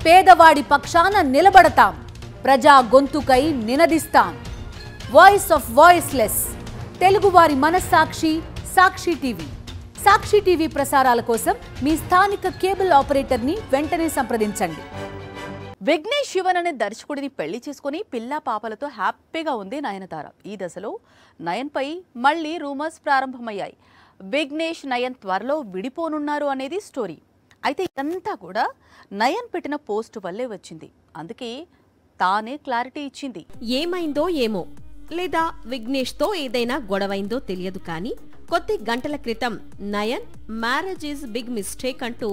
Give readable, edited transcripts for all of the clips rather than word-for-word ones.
పేదవాడి పక్షాన నిలబడతాం, ప్రజా గొంతుకై నినదిస్తాం. వాయిస్ ఆఫ్ వాయిస్లెస్, తెలుగువారి మనస్సాక్షి సాక్షి టీవీ. సాక్షి టీవీ ప్రసారాల కోసం మీ స్థానిక కేబుల్ ఆపరేటర్ని వెంటనే సంప్రదించండి. విఘ్నేష్ శివన్ అనే దర్శకుడిని పెళ్లి చేసుకుని పిల్లా పాపలతో హ్యాపీగా ఉంది నయనతార. ఈ దశలో నయన్పై మళ్లీ రూమర్స్ ప్రారంభమయ్యాయి. విఘ్నేష్ నయన్ త్వరలో విడిపోనున్నారు అనేది స్టోరీ. అయితే ఇదంతా కూడా నయన్ పెట్టిన పోస్ట్ వల్లే వచ్చింది. అందుకే తానే క్లారిటీ ఇచ్చింది. ఏమైందో ఏమో, లేదా విఘ్నేష్తో ఏదైనా గొడవైందో తెలియదు కానీ కొద్ది గంటల క్రితం Nayan marriage is big mistake అంటూ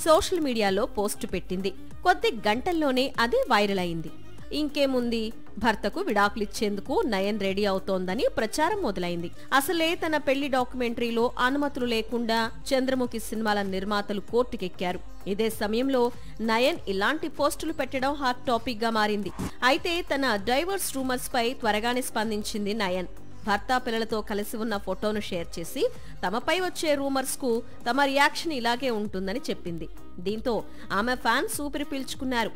సోషల్ మీడియాలో పోస్టు పెట్టింది. కొద్ది గంటల్లోనే అది వైరల్ అయింది. ఇంకేముంది, భర్తకు విడాకులిచ్చేందుకు నయన్ రెడీ అవుతోందని ప్రచారం మొదలైంది. అసలే తన పెళ్లి డాక్యుమెంటరీలో అనుమతులు లేకుండా చంద్రముఖి సినిమాల నిర్మాతలు కోర్టుకెక్కారు. ఇదే సమయంలో నయన్ ఇలాంటి పోస్టులు పెట్టడం హాట్ టాపిక్ గా మారింది. అయితే తన డైవర్స్ రూమర్స్ పై త్వరగానే స్పందించింది నయన్. భర్త పిల్లలతో కలిసి ఉన్న ఫోటోను షేర్ చేసి తమపై వచ్చే రూమర్స్ కు తమ రియాక్షన్ ఇలాగే ఉంటుందని చెప్పింది. దీంతో ఆమె ఫ్యాన్స్ ఊపిరి పీల్చుకున్నారు.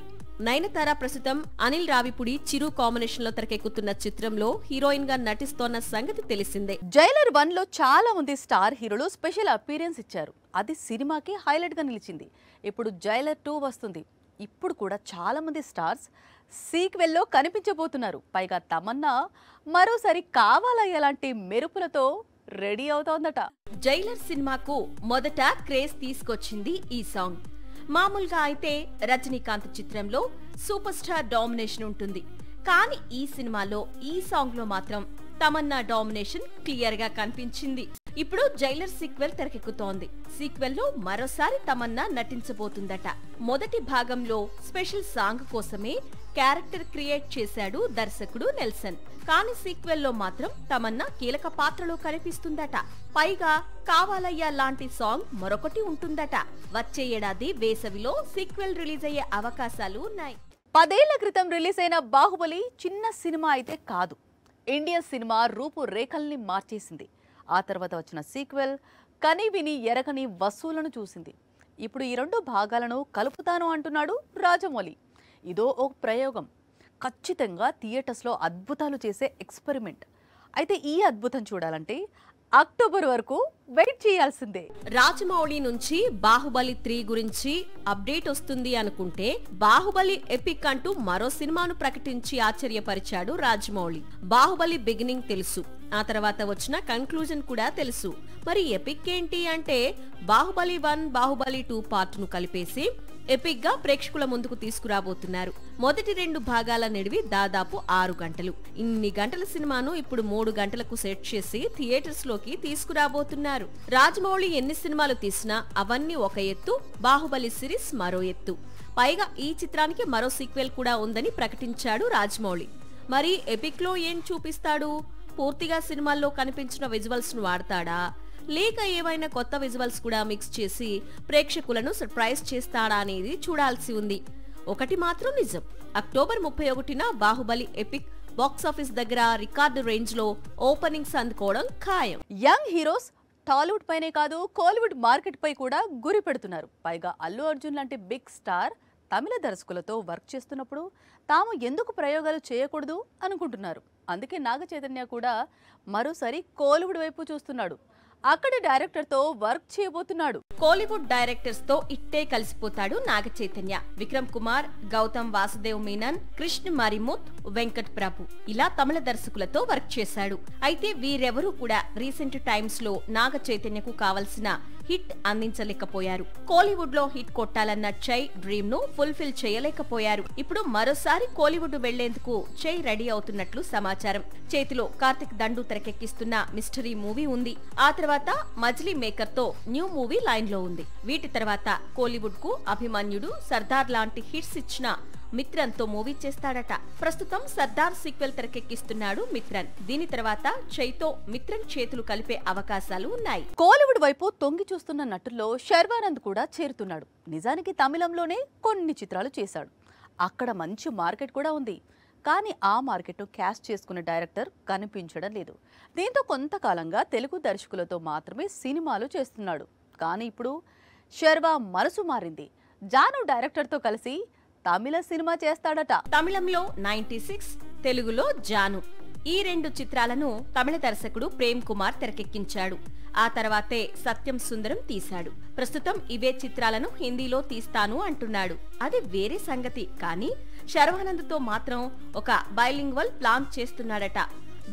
నయనతార ప్రస్తుతం అనిల్ రావిపూడి చిరు కాంబినేషన్ లో తెరకెక్కుతున్న చిత్రంలో హీరోయిన్ గా నటిస్తోన్న సంగతి తెలిసిందే. జైలర్ 1 లో చాలా మంది స్టార్ హీరోలు స్పెషల్ అపీరెన్స్ ఇచ్చారు. అది సినిమాకి హైలైట్ గా నిలిచింది. ఇప్పుడు జైలర్ 2 వస్తుంది. ఇప్పుడు కూడా చాలా మంది స్టార్స్ సీక్వెల్ లో కనిపించబోతున్నారు. పైగా తమన్నా మరోసారి కావాలా ఎలాంటి మెరుపులతో రెడీ అవుతోందట. జైలర్ సినిమాకు మొదట క్రేజ్ తీసుకొచ్చింది ఈ సాంగ్. మామూలుగా అయితే రజనీకాంత్ చిత్రంలో సూపర్ స్టార్ డామినేషన్ ఉంటుంది. కానీ ఈ సినిమాలో ఈ సాంగ్ లో మాత్రం తమన్నా డామినేషన్ క్లియర్ గా కనిపించింది. ఇప్పుడు జైలర్ సీక్వెల్ తెరకెక్కుతోంది. సీక్వెల్ లో మరోసారి తమన్నా నటించబోతుందట. మొదటి భాగంలో స్పెషల్ సాంగ్ కోసమే క్యారెక్టర్ క్రియేట్ చేశాడు దర్శకుడు నెల్సన్. కానీ సీక్వెల్ లో మాత్రం తమన్నా కీలక పాత్రలో కనిపిస్తుందట. పైగా కావాలయ్యా లాంటి సాంగ్ మరొకటి ఉంటుందట. వచ్చే ఏడాది వేసవిలో సీక్వెల్ రిలీజ్ అయ్యే అవకాశాలు ఉన్నాయి. 10 ఏళ్ల క్రితం రిలీజ్ అయిన బాహుబలి చిన్న సినిమా అయితే కాదు. ఇండియన్ సినిమా రూపురేఖల్ని మార్చేసింది. ఆ తర్వాత వచ్చిన సీక్వెల్ కని విని ఎరగని వసూలను చూసింది. ఇప్పుడు ఈ 2 భాగాలను కలుపుతాను అంటున్నాడు రాజమౌళి. ఇదో ఒక ప్రయోగం, ఖచ్చితంగా థియేటర్స్లో అద్భుతాలు చేసే ఎక్స్పెరిమెంట్. అయితే ఈ అద్భుతం చూడాలంటే అక్టోబర్ వరకు వెయిట్ చేయాల్సిందే. రాజమౌళి నుంచి బాహుబలి 3 గురించి అప్డేట్ వస్తుంది అనుకుంటే బాహుబలి ఎపిక్ అంటూ మరో సినిమాను ప్రకటించి ఆశ్చర్యపరిచాడు రాజమౌళి. బాహుబలి బిగినింగ్ తెలుసు, ఆ తర్వాత వచ్చిన కన్క్లూజన్ కూడా తెలుసు. మరి ఎపిక్ ఏంటి అంటే బాహుబలి 1, బాహుబలి 2 పార్ట్ ను కలిపేసి ఎపిక్ గా ప్రేక్షకుల ముందుకు తీసుకురాబోతున్నారు. మొదటి 2 భాగాల నిడివి దాదాపు 6 గంటలు. ఇన్ని గంటల సినిమాను ఇప్పుడు 3 గంటలకు సెట్ చేసి థియేటర్స్ లోకి తీసుకురాబోతున్నారు. రాజమౌళి ఎన్ని సినిమాలు తీసినా అవన్నీ ఒక ఎత్తు, బాహుబలి సిరీస్ మరో ఎత్తు. పైగా ఈ చిత్రానికి మరో సీక్వెల్ కూడా ఉందని ప్రకటించాడు రాజమౌళి. మరి ఎపిక్ లో ఏం చూపిస్తాడు? పూర్తిగా సినిమాల్లో కనిపించిన విజువల్స్ ను వాడతాడా, లేక ఏవైనా కొత్త విజువల్స్ కూడా మిక్స్ చేసి ప్రేక్షకులను సర్ప్రైజ్ చేస్తాడా అనేది చూడాల్సి ఉంది. ఒకటి మాత్రం నిజం, అక్టోబర్ 31న బాహుబలి ఎపిక్ బాక్సాఫీస్ దగ్గర రికార్డు రేంజ్ లో ఓపెనింగ్స్ అందుకోవడం ఖాయం. యంగ్ హీరోస్ టాలీవుడ్ పైనే కాదు కోలీవుడ్ మార్కెట్ పై కూడా గురి పెడుతున్నారు. పైగా అల్లు అర్జున్ లాంటి బిగ్ స్టార్ తమిళ దర్శకులతో వర్క్ చేస్తున్నప్పుడు తాము ఎందుకు ప్రయోగాలు చేయకూడదు అనుకుంటున్నారు. అందుకే నాగ చైతన్య కూడా మరోసారి కోలీవుడ్ వైపు చూస్తున్నాడు. అక్కడి డైరెక్టర్ తో వర్క్ చేయబోతున్నాడు. కోలీవుడ్ డైరెక్టర్స్ తో ఇట్టే కలిసిపోతాడు నాగ చైతన్య. విక్రమ్ కుమార్, గౌతమ్ వాసుదేవ్ మీనన్, కృష్ణ మరిముత్, వెంకట్ ప్రభు ఇలా తమిళ దర్శకులతో వర్క్ చేశాడు. అయితే వీరెవరూ కూడా రీసెంట్ టైమ్స్ లో నాగ చైతన్యకు కావలసిన హిట్ అందించలేకపోయారు. కోలీవుడ్ లో హిట్ కొట్టాలన్న చై డ్రీమ్ ను ఫుల్ఫిల్ చేయలేకపోయారు. ఇప్పుడు మరోసారి కోలీవుడ్ వెళ్లేందుకు చై రెడీ అవుతున్నట్లు సమాచారం. చేతిలో కార్తిక్ దండు తెరకెక్కిస్తున్న మిస్టరీ మూవీ ఉంది. ఆ తర్వాత మజిలీ మేకర్ తో న్యూ మూవీ లైన్ లో ఉంది. వీటి తర్వాత కోలీవుడ్ కు అభిమన్యుడు, సర్దార్ లాంటి హిట్స్ ఇచ్చిన మిత్రన్ తో మూవీ చేస్తాడట. ప్రస్తుతం సర్దార్ సీక్వెల్ తెరకెక్కిస్తున్నాడు మిత్రన్. దీని తర్వాత చైతో మిత్రన్ చేతులు కలిపే అవకాశాలు ఉన్నాయి. కోలీవుడ్ వైపు తొంగి చూస్తున్న నటుల్లో శర్వానంద్ కూడా చేరుతున్నాడు. నిజానికి తమిళంలోనే కొన్ని చిత్రాలు చేశాడు. అక్కడ మంచి మార్కెట్ కూడా ఉంది. కానీ ఆ మార్కెట్ను క్యాష్ చేసుకున్న డైరెక్టర్ కనిపించడం లేదు. దీంతో కొంతకాలంగా తెలుగు దర్శకులతో మాత్రమే సినిమాలు చేస్తున్నాడు. కానీ ఇప్పుడు శర్వా మనసు మారింది. జాను డైరెక్టర్తో కలిసి తమిళ సినిమా చేస్తాడట. తమిళంలో 96, తెలుగులో జాను. ఈ 2 చిత్రాలను తమిళ దర్శకుడు ప్రేమ్ కుమార్ తెరకెక్కించాడు. ఆ తర్వాతే సత్యం సుందరం తీశాడు. ప్రస్తుతం ఇవే చిత్రాలను హిందీలో తీస్తాను అంటున్నాడు. అది వేరే సంగతి. కానీ శర్వానంద్తో మాత్రం ఒక బైలింగ్వల్ ప్లాన్ చేస్తున్నాడట.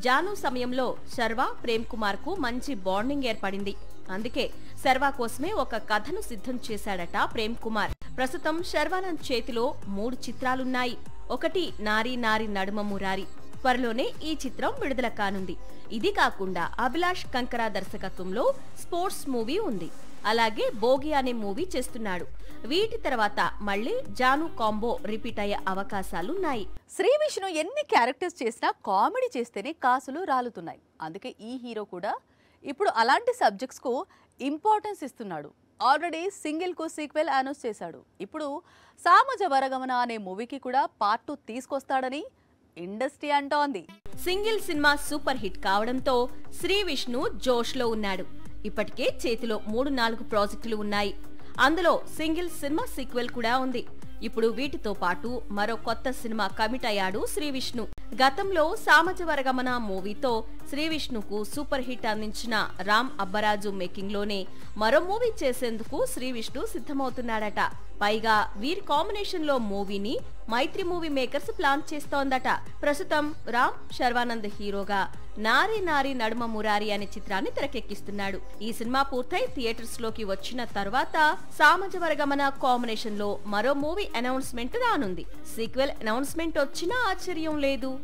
జాను సమయంలో శర్వా ప్రేమ్ కుమార్ కు మంచి బాండింగ్ ఏర్పడింది. అందుకే శర్వా కోసమే ఒక కథను సిద్ధం చేశాడట ప్రేమ్ కుమార్. ప్రస్తుతం శర్వానంద్ చేతిలో 3 చిత్రాలున్నాయి. ఒకటి నారీ నారీ నడుమ మురారి. త్వరలోనే ఈ చిత్రం విడుదల కానుంది. ఇది కాకుండా అభిలాష్ కంకరా దర్శకత్వంలో స్పోర్ట్స్ మూవీ ఉంది. అలాగే భోగి అనే మూవీ చేస్తున్నాడు. వీటి తర్వాత మళ్ళీ జాను కాంబో రిపీట్ అయ్యే అవకాశాలున్నాయి. శ్రీ విష్ణు ఎన్ని క్యారెక్టర్స్ చేసినా కామెడీ చేస్తేనే కాసులు రాలుతున్నాయి. అందుకే ఈ హీరో కూడా ఇప్పుడు అలాంటి సబ్జెక్ట్స్ కు ఇంపార్టెన్స్ ఇస్తున్నాడు. ఆల్రెడీ సింగిల్ కు సీక్వెల్ అనౌన్స్ చేశాడు. ఇప్పుడు సామజ వరగమన అనే మూవీకి కూడా పార్ట్ 2 తీసుకొస్తాడని ఇండస్ట్రీ అంటోంది. సింగిల్ సినిమా సూపర్ హిట్ కావడంతో శ్రీ విష్ణు జోష్ లో ఉన్నాడు. ఇప్పటికే చేతిలో 3-4 ప్రాజెక్టులు ఉన్నాయి. అందులో సింగిల్ సినిమా సీక్వెల్ కూడా ఉంది. ఇప్పుడు వీటితో పాటు మరో కొత్త సినిమా కమిట్ అయ్యాడు శ్రీ విష్ణు. గతంలో సామజ వరగమన మూవీతో శ్రీ విష్ణుకు సూపర్ హిట్ అందించిన రామ్ అబ్బరాజు మేకింగ్ లోనే మరో మూవీ చేసేందుకు శ్రీ విష్ణు సిద్ధమవుతున్నాడట. పైగా వీరి కాంబినేషన్ లో మూవీని మైత్రి మూవీ మేకర్స్ ప్లాన్ చేస్తోందట. ప్రస్తుతం రామ్ శర్వానంద్ హీరోగా నారీ నారీ నడుమ మురారి అనే చిత్రాన్ని తెరకెక్కిస్తున్నాడు. ఈ సినిమా పూర్తయి థియేటర్స్ లోకి వచ్చిన తర్వాత సామజ వరగమన కాంబినేషన్ లో మరో మూవీ అనౌన్స్మెంట్ రానుంది. సీక్వెల్ అనౌన్స్మెంట్ వచ్చినా ఆశ్చర్యం లేదు.